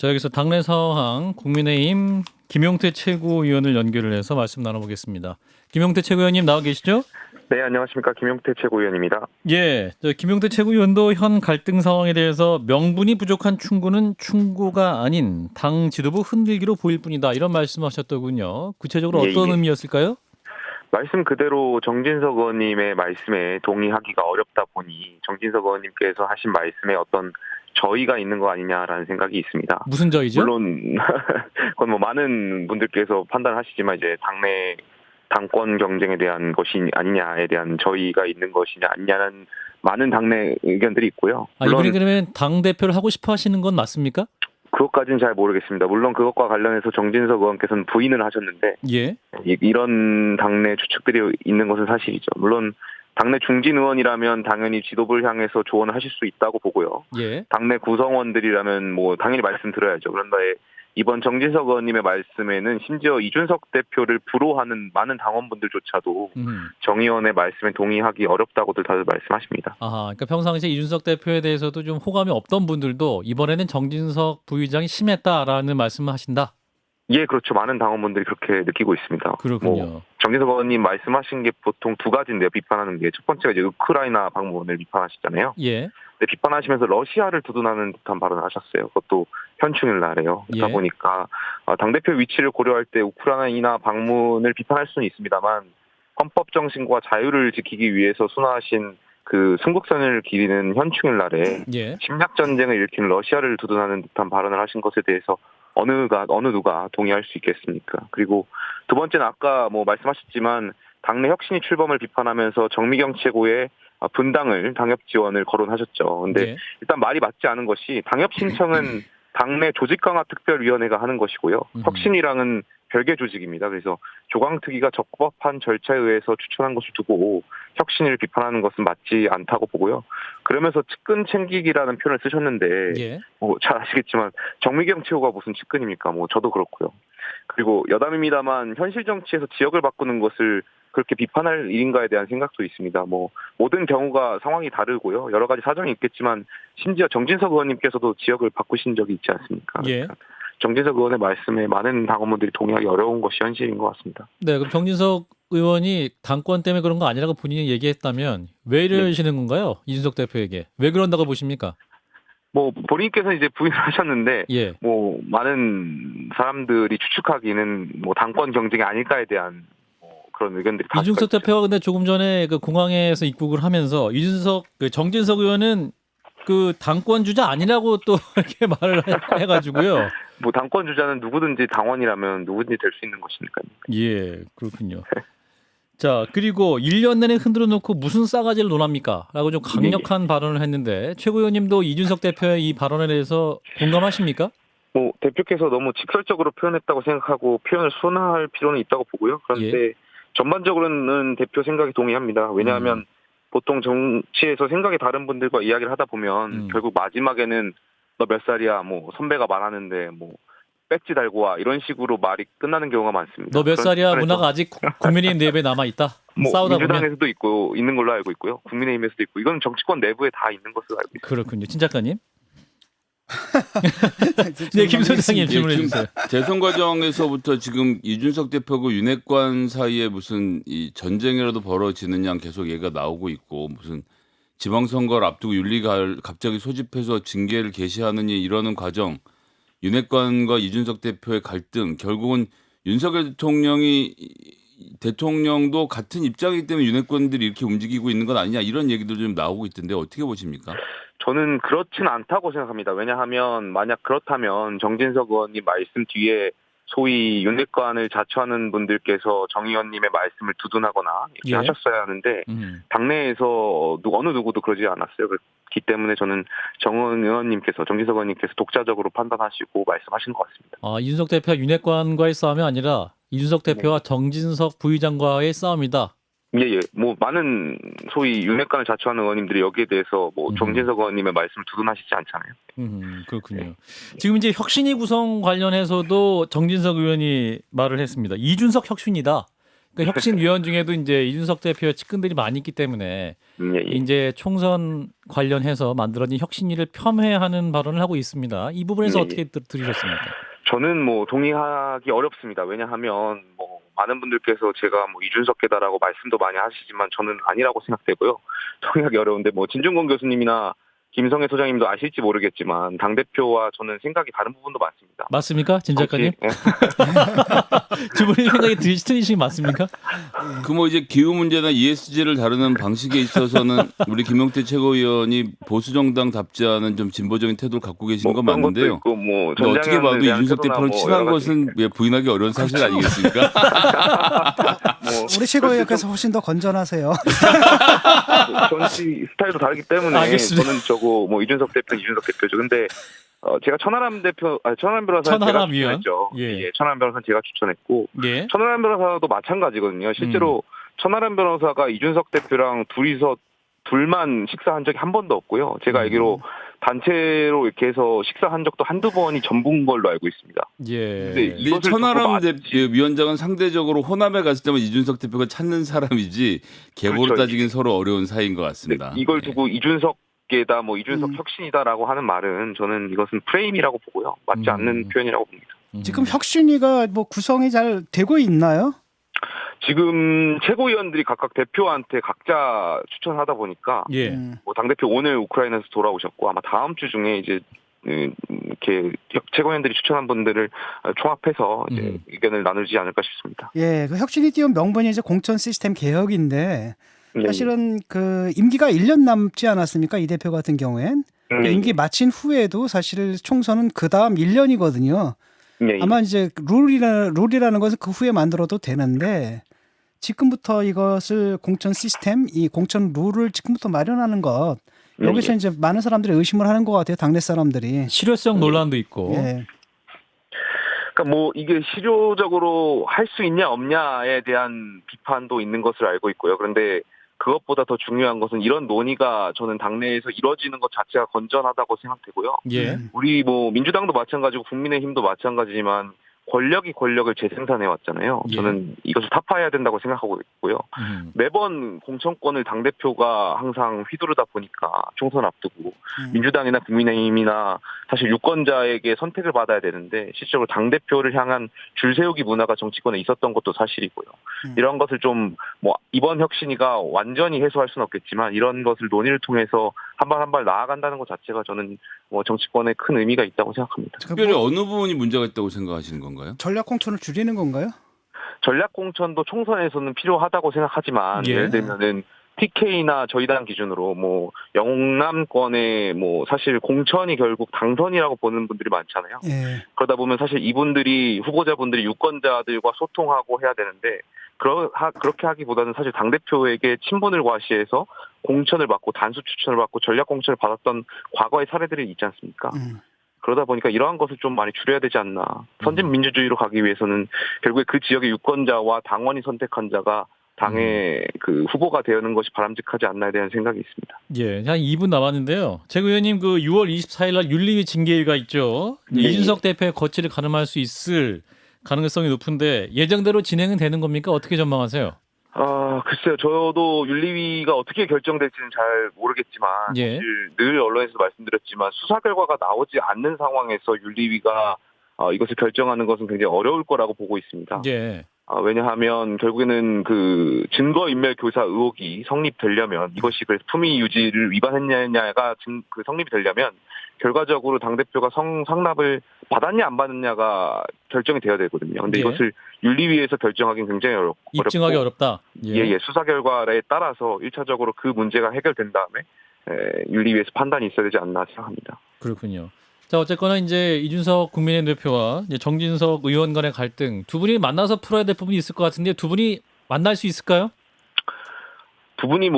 자, 여기서 당내 상황 국민의힘 김용태 최고위원을 연결을 해서 말씀 나눠보겠습니다. 김용태 최고위원님 나와 계시죠? 네, 안녕하십니까. 김용태 최고위원입니다. 예, 김용태 최고위원도 현 갈등 상황에 대해서 명분이 부족한 충고는 충고가 아닌 당 지도부 흔들기로 보일 뿐이다. 이런 말씀하셨더군요. 구체적으로 어떤 의미였을까요? 말씀 그대로 정진석 의원님의 말씀에 동의하기가 어렵다 보니 정진석 의원님께서 하신 말씀에 어떤 저의가 있는 거 아니냐라는 생각이 있습니다. 무슨 저희죠? 물론 그건 뭐 많은 분들께서 판단하시지만 이제 당내 당권 경쟁에 대한 것이 아니냐에 대한 저의가 있는 것이냐 아니냐는 많은 당내 의견들이 있고요. 이분이 그러면 당 대표를 하고 싶어 하시는 건 맞습니까? 그것까지는 잘 모르겠습니다. 물론 그것과 관련해서 정진석 의원께서는 부인을 하셨는데 예. 이런 당내 추측들이 있는 것은 사실이죠. 물론 당내 중진 의원이라면 당연히 지도부를 향해서 조언을 하실 수 있다고 보고요. 예. 당내 구성원들이라면 뭐 당연히 말씀 드려야죠. 그런데 이번 정진석 의원님의 말씀에는 심지어 이준석 대표를 불호하는 많은 당원분들조차도 정 의원의 말씀에 동의하기 어렵다고들 다들 말씀하십니다. 그러니까 평상시에 이준석 대표에 대해서도 좀 호감이 없던 분들도 이번에는 정진석 부의장이 심했다라는 말씀을 하신다. 예, 그렇죠. 많은 당원분들이 그렇게 느끼고 있습니다. 그렇군요. 정진석 의원님 말씀하신 게 보통 두 가지인데요. 비판하는 게 첫 번째가 이제 우크라이나 방문을 비판하시잖아요. 예. 근데 비판하시면서 러시아를 두둔하는 듯한 발언을 하셨어요. 그것도 현충일 날에요. 그러다 보니까 당대표 위치를 고려할 때 우크라이나 방문을 비판할 수는 있습니다만 헌법 정신과 자유를 지키기 위해서 순화하신 그 순국선을 기리는 현충일 날에 침략 전쟁을 일으킨 러시아를 두둔하는 듯한 발언을 하신 것에 대해서 어느 누가 동의할 수 있겠습니까? 그리고 두 번째는 아까 뭐 말씀하셨지만 당내 혁신이 출범을 비판하면서 정미경 최고의 분당을 당협 지원을 거론하셨죠. 근데 일단 말이 맞지 않은 것이 당협 신청은 당내 조직 강화 특별위원회가 하는 것이고요. 혁신이랑은 별개 조직입니다. 그래서 조강특위가 적법한 절차에 의해서 추천한 것을 두고 혁신을 비판하는 것은 맞지 않다고 보고요. 그러면서 측근 챙기기라는 표현을 쓰셨는데 뭐 잘 아시겠지만 정미경 최고가 무슨 측근입니까? 뭐 저도 그렇고요. 그리고 여담입니다만 현실 정치에서 지역을 바꾸는 것을 그렇게 비판할 일인가에 대한 생각도 있습니다. 뭐 모든 경우가 상황이 다르고요. 여러 가지 사정이 있겠지만 심지어 정진석 의원님께서도 지역을 바꾸신 적이 있지 않습니까? 그러니까 정진석 의원의 말씀에 많은 당원분들이 동의하기 어려운 것이 현실인 것 같습니다. 네, 그럼 정진석 의원이 당권 때문에 그런 거 아니라고 본인이 얘기했다면 왜 이러시는 건가요? 이준석 대표에게. 왜 그런다고 보십니까? 뭐 본인께서 이제 부인을 하셨는데 뭐 많은 사람들이 추측하기는 뭐 당권 경쟁이 아닐까에 대한 그런 의견들이 이준석 대표가 근데 조금 전에 그 공항에서 입국을 하면서 정진석 의원은 그 당권 주자 아니라고 또 이렇게 말을 해가지고요. 뭐 당권 주자는 누구든지 당원이라면 누구든지 될 수 있는 것이니까요. 예, 그렇군요. 자, 그리고 1년 내내 흔들어 놓고 무슨 싸가지를 논합니까? 라고 좀 강력한 발언을 했는데 최고위원님도 이준석 대표의 이 발언에 대해서 공감하십니까? 뭐 대표께서 너무 직설적으로 표현했다고 생각하고 표현을 순화할 필요는 있다고 보고요. 그런데 전반적으로는 대표 생각에 동의합니다. 왜냐하면 보통 정치에서 생각이 다른 분들과 이야기를 하다 보면 결국 마지막에는 너 몇 살이야? 뭐 선배가 말하는데 뭐 배지 달고 와 이런 식으로 말이 끝나는 경우가 많습니다. 너 몇 살이야? 문화가 아직 국민의힘 내부에 남아 있다. 뭐 싸우다 민주당에서도 보면 있고 있는 걸로 알고 있고요. 국민의힘에서도 있고 이건 정치권 내부에 다 있는 것으로 알고 있습니다. 그렇군요. 진 작가님. 네, 김 소장님 질문해 주세요. 대선 과정에서부터 지금 이준석 대표하고 윤핵관 사이에 무슨 이 전쟁이라도 벌어지는 양 계속 얘기가 나오고 있고 무슨 지방선거를 앞두고 윤리가 갑자기 소집해서 징계를 개시하느니 이러는 과정, 윤핵관과 이준석 대표의 갈등, 결국은 윤석열 대통령도 같은 입장이기 때문에 윤핵관들이 이렇게 움직이고 있는 건 아니냐 이런 얘기도 좀 나오고 있던데 어떻게 보십니까? 저는 그렇지는 않다고 생각합니다. 왜냐하면 만약 그렇다면 정진석 의원님 말씀 뒤에 소위 윤핵관을 자처하는 분들께서 정 의원님의 말씀을 두둔하거나 이렇게 하셨어야 하는데 당내에서 어느 누구도 그러지 않았어요. 그렇기 때문에 저는 정진석 의원님께서 독자적으로 판단하시고 말씀하신 것 같습니다. 이준석 대표와 윤핵관과의 싸움이 아니라 이준석 대표와 정진석 부의장과의 싸움이다. 예. 뭐 많은 소위 윤핵관을 자처하는 의원님들이 여기에 대해서 뭐 정진석 의원님의 말씀을 두둔하시지 않잖아요. 그렇군요. 지금 이제 혁신위 구성 관련해서도 정진석 의원이 말을 했습니다. 이준석 혁신이다. 그러니까 혁신위원 중에도 이제 이준석 대표의 측근들이 많이 있기 때문에 예, 예. 이제 총선 관련해서 만들어진 혁신위를 폄훼하는 발언을 하고 있습니다. 이 부분에서 예, 예. 어떻게 들으셨습니까? 저는 뭐 동의하기 어렵습니다. 왜냐하면 뭐 많은 분들께서 제가 뭐 이준석계다라고 말씀도 많이 하시지만 저는 아니라고 생각되고요. 동의하기 어려운데 뭐 진중권 교수님이나 김성애 소장님도 아실지 모르겠지만 당대표와 저는 생각이 다른 부분도 많습니다. 맞습니까? 진 작가님? 예. 두 분의 생각이 틀리신 맞습니까? 그 뭐 이제 기후 문제나 ESG를 다루는 방식에 있어서는 우리 김용태 최고위원이 보수 정당답지 않은 좀 진보적인 태도를 갖고 계시는 건 그런 것도 맞는데요. 있고 뭐 근데 어떻게 봐도 전장현에 대한 이준석 태도나 대표랑 뭐 친한 여러 가지. 것은 부인하기 어려운 사실 아니겠습니까? 뭐 우리 최고위원께서 훨씬 더 건전하세요. 정치 스타일도 다르기 때문에 알겠습니다. 저는 저거 뭐 이준석 대표죠. 근데 제가 천하람 변호사 제가 천하람 위원? 추천했죠. 예. 예, 천하람 변호사 제가 추천했고 예. 천하람 변호사도 마찬가지거든요. 실제로 천하람 변호사가 이준석 대표랑 둘만 식사한 적이 한 번도 없고요. 제가 알기로 단체로 이렇게 해서 식사한 적도 한두 번이 전부인 걸로 알고 있습니다. 예. 근데 근데 이것을 천하람 두고 위원장은 상대적으로 호남에 갔을 때만 이준석 대표가 찾는 사람이지 계보로 그렇죠. 따지긴 서로 어려운 사이인 것 같습니다. 이걸 예. 두고 이준석계다, 뭐 이준석 혁신이다라고 하는 말은 저는 이것은 프레임이라고 보고요. 맞지 않는 표현이라고 봅니다. 지금 혁신위가 뭐 구성이 잘 되고 있나요? 지금 최고위원들이 각각 대표한테 각자 추천하다 보니까 예. 뭐 당대표 오늘 우크라이나에서 돌아오셨고 아마 다음 주 중에 이제 이렇게 최고위원들이 추천한 분들을 총합해서 이제 의견을 나누지 않을까 싶습니다. 예, 그 혁신이 띄운 명분이 이제 공천 시스템 개혁인데 예, 사실은 그 임기가 1년 남지 않았습니까? 이 대표 같은 경우엔 그 임기 마친 후에도 사실 총선은 그 다음 1년이거든요. 예, 예. 아마 이제 룰이라는 것은 그 후에 만들어도 되는데 지금부터 이것을 공천 시스템, 이 공천 룰을 지금부터 마련하는 것 여기서 예. 이제 많은 사람들이 의심을 하는 것 같아요. 당내 사람들이. 실효성 논란도 있고. 예. 그러니까 뭐 이게 실효적으로 할 수 있냐 없냐에 대한 비판도 있는 것을 알고 있고요. 그런데 그것보다 더 중요한 것은 이런 논의가 저는 당내에서 이루어지는 것 자체가 건전하다고 생각되고요. 예. 우리 뭐 민주당도 마찬가지고 국민의힘도 마찬가지지만 권력이 권력을 재생산해 왔잖아요. 예. 저는 이것을 타파해야 된다고 생각하고 있고요. 매번 공천권을 당대표가 항상 휘두르다 보니까 총선 앞두고 민주당이나 국민의힘이나 사실 유권자에게 선택을 받아야 되는데 실제로 당대표를 향한 줄 세우기 문화가 정치권에 있었던 것도 사실이고요. 이런 것을 좀 뭐 이번 혁신위가 완전히 해소할 수는 없겠지만 이런 것을 논의를 통해서 한 발 한 발 나아간다는 것 자체가 저는 뭐 정치권에 큰 의미가 있다고 생각합니다. 특별히 어느 부분이 문제가 있다고 생각하시는 건가요? 전략 공천을 줄이는 건가요? 전략 공천도 총선에서는 필요하다고 생각하지만 예. 예를 들면은 TK나 저희 당 기준으로 뭐 영남권에 뭐 사실 공천이 결국 당선이라고 보는 분들이 많잖아요. 예. 그러다 보면 사실 이분들이 후보자분들이 유권자들과 소통하고 해야 되는데 그렇게 하기보다는 사실 당대표에게 친분을 과시해서 공천을 받고 단수 추천을 받고 전략 공천을 받았던 과거의 사례들이 있지 않습니까? 그러다 보니까 이러한 것을 좀 많이 줄여야 되지 않나. 선진 민주주의로 가기 위해서는 결국에 그 지역의 유권자와 당원이 선택한 자가 당의 그 후보가 되는 것이 바람직하지 않나에 대한 생각이 있습니다. 예, 한 2분 남았는데요. 제 의원님 그 6월 24일 날 윤리위 징계위가 있죠. 네. 이준석 대표의 거취를 가름할 수 있을 가능성이 높은데 예정대로 진행은 되는 겁니까? 어떻게 전망하세요? 글쎄요. 저도 윤리위가 어떻게 결정될지는 잘 모르겠지만 예. 사실 늘 언론에서 말씀드렸지만 수사 결과가 나오지 않는 상황에서 윤리위가 이것을 결정하는 것은 굉장히 어려울 거라고 보고 있습니다. 예. 왜냐하면 결국에는 그 증거인멸 교사 의혹이 성립되려면 이것이 그래서 품위 유지를 위반했냐가 그 성립이 되려면 결과적으로 당대표가 상납을 받았냐 안 받았냐가 결정이 돼야 되거든요. 근데 예. 이것을 윤리위에서 결정하기는 굉장히 어렵고 입증하기 어렵다. 예, 수사 결과에 따라서 1차적으로 그 문제가 해결된 다음에 윤리위에서 판단이 있어야 되지 않나 생각합니다. 그렇군요. 자, 어쨌거나 이제 이준석 국민의힘 대표와 이제 정진석 의원 간의 갈등 두 분이 만나서 풀어야 될 부분이 있을 것 같은데 두 분이 만날 수 있을까요? 두 분이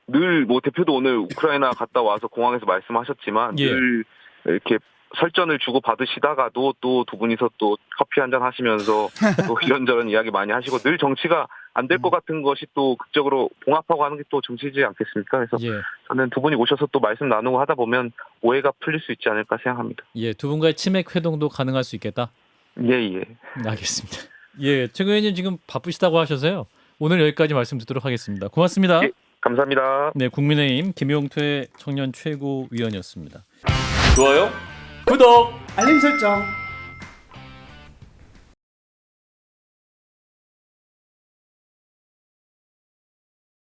늘 대표도 오늘 우크라이나 갔다 와서 공항에서 말씀하셨지만 예. 늘 이렇게 설전을 주고 받으시다가도 또 두 분이서 또 커피 한잔 하시면서 또 이런저런 이야기 많이 하시고 늘 정치가 안 될 것 같은 것이 또 극적으로 봉합하고 하는 게 또 정치지 않겠습니까? 그래서 예. 저는 두 분이 오셔서 또 말씀 나누고 하다 보면 오해가 풀릴 수 있지 않을까 생각합니다. 예, 두 분과의 치맥 회동도 가능할 수 있겠다. 예. 알겠습니다. 예, 최 의원님 지금 바쁘시다고 하셔서요. 오늘 여기까지 말씀 듣도록 하겠습니다. 고맙습니다. 예. 감사합니다. 네, 국민의힘 김용태 청년 최고위원이었습니다. 좋아요. 구독! 알림 설정.